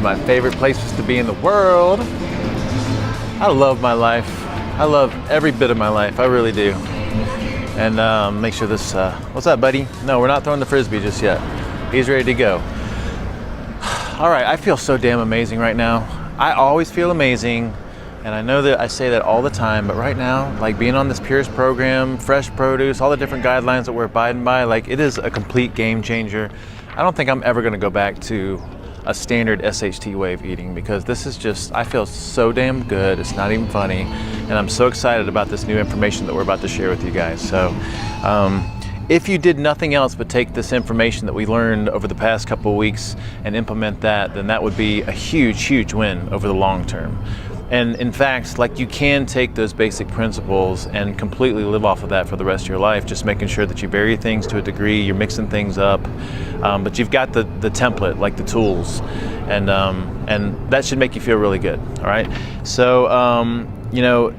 my favorite places to be in the world. I love my life. I love every bit of my life, I really do. And make sure this, what's up, buddy? No, we're not throwing the Frisbee just yet. He's ready to go. All right, I feel so damn amazing right now. I always feel amazing, and I know that I say that all the time, but right now, like being on this Purist program, fresh produce, all the different guidelines that we're abiding by, like it is a complete game changer. I don't think I'm ever gonna go back to a standard SHT way of eating, because this is just, I feel so damn good, it's not even funny, and I'm so excited about this new information that we're about to share with you guys. So if you did nothing else but take this information that we learned over the past couple of weeks and implement that, then that would be a huge win over the long term. And in fact, like, you can take those basic principles and completely live off of that for the rest of your life, just making sure that you vary things to a degree, you're mixing things up, but you've got the template, like the tools, and that should make you feel really good, all right? So, you know,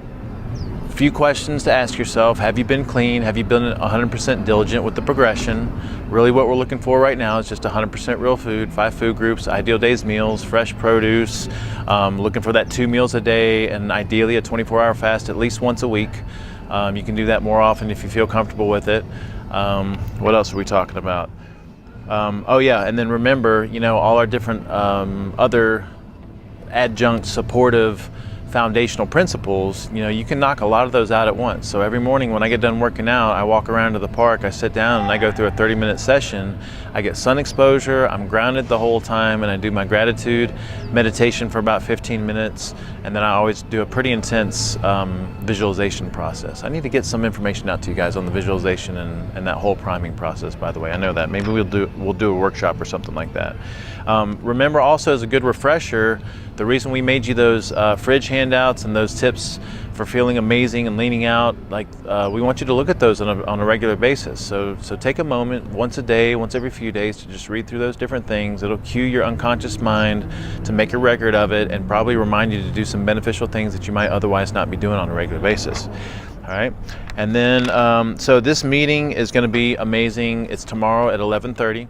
a few questions to ask yourself. Have you been clean? Have you been 100% diligent with the progression? Really what we're looking for right now is just 100% real food, 5 food groups, ideal days meals, fresh produce, looking for that 2 meals a day, and ideally a 24-hour fast at least once a week. You can do that more often if you feel comfortable with it. What else are we talking about? Oh yeah, and then remember, you know, all our different other adjunct supportive foundational principles, you know, you can knock a lot of those out at once. So every morning when I get done working out, I walk around to the park, I sit down and I go through a 30-minute session. I get sun exposure, I'm grounded the whole time, and I do my gratitude meditation for about 15 minutes, and then I always do a pretty intense visualization process. I need to get some information out to you guys on the visualization and that whole priming process, by the way. I know that. Maybe we'll do a workshop or something like that. Remember also, as a good refresher, the reason we made you those fridge handouts and those tips for feeling amazing and leaning out, like we want you to look at those on a regular basis. So take a moment once a day, once every few days, to just read through those different things. It'll cue your unconscious mind to make a record of it and probably remind you to do some beneficial things that you might otherwise not be doing on a regular basis. All right, and then so this meeting is going to be amazing. It's tomorrow at 11:30.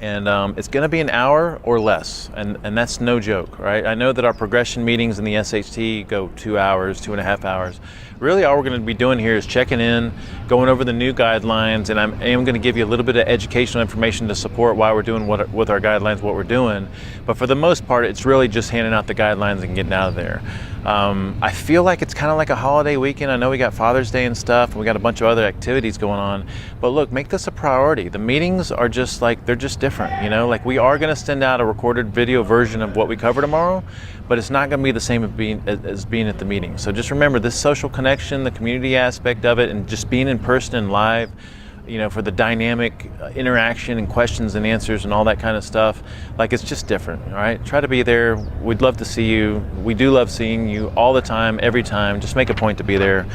And it's going to be an hour or less, and that's no joke, right? I know that our progression meetings in the SHT go 2 hours, 2.5 hours. Really, all we're going to be doing here is checking in, going over the new guidelines, and I am going to give you a little bit of educational information to support why we're doing with our guidelines, what we're doing. But for the most part, it's really just handing out the guidelines and getting out of there. I feel like it's kind of like a holiday weekend. I know we got Father's Day and stuff, and we got a bunch of other activities going on, but look, make this a priority. The meetings are just like, they're just different, you know? Like, we are going to send out a recorded video version of what we cover tomorrow, but it's not going to be the same as being at the meeting. So just remember this social connection, the community aspect of it, and just being in person and live, you know, for the dynamic interaction and questions and answers and all that kind of stuff. Like, it's just different, all right? Try to be there. We'd love to see you. We do love seeing you all the time, every time. Just make a point to be there.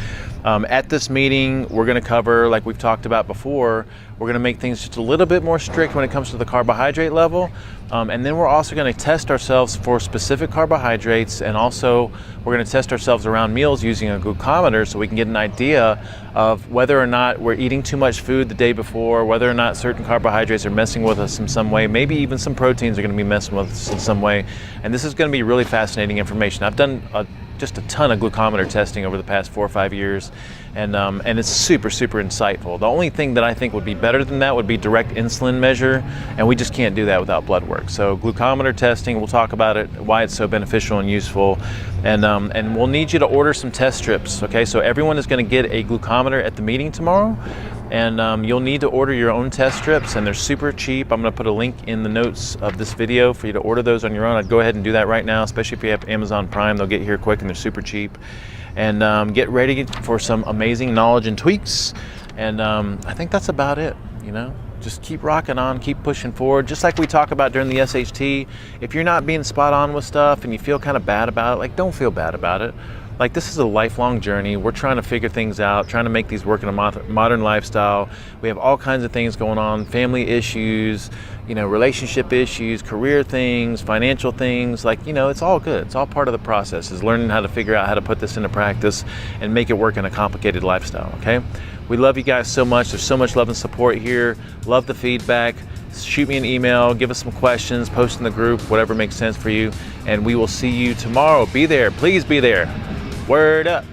At this meeting, we're going to cover, like we've talked about before, we're going to make things just a little bit more strict when it comes to the carbohydrate level. And then we're also going to test ourselves for specific carbohydrates, and also we're going to test ourselves around meals using a glucometer so we can get an idea of whether or not we're eating too much food the day before, whether or not certain carbohydrates are messing with us in some way, maybe even some proteins are going to be messing with us in some way. And this is going to be really fascinating information. I've done just a ton of glucometer testing over the past 4 or 5 years, and it's super insightful. The only thing that I think would be better than that would be direct insulin measure, and we just can't do that without blood work. So glucometer testing, we'll talk about it, why it's so beneficial and useful, and we'll need you to order some test strips, okay? So everyone is going to get a glucometer at the meeting tomorrow, and you'll need to order your own test strips, and they're super cheap. I'm going to put a link in the notes of this video for you to order those on your own. I'd go ahead and do that right now, especially if you have Amazon Prime. They'll get here quick and they're super cheap. And get ready for some amazing knowledge and tweaks. And I think that's about it, you know? Just keep rocking on, keep pushing forward. Just like we talk about during the SHT, if you're not being spot on with stuff and you feel kind of bad about it, like, don't feel bad about it. Like, this is a lifelong journey. We're trying to figure things out, trying to make these work in a modern lifestyle. We have all kinds of things going on, family issues, you know, relationship issues, career things, financial things. Like, you know, it's all good. It's all part of the process, is learning how to figure out how to put this into practice and make it work in a complicated lifestyle, okay? We love you guys so much. There's so much love and support here. Love the feedback. shoot me an email, give us some questions, post in the group, whatever makes sense for you, and we will see you tomorrow. Be there, please be there. Word up.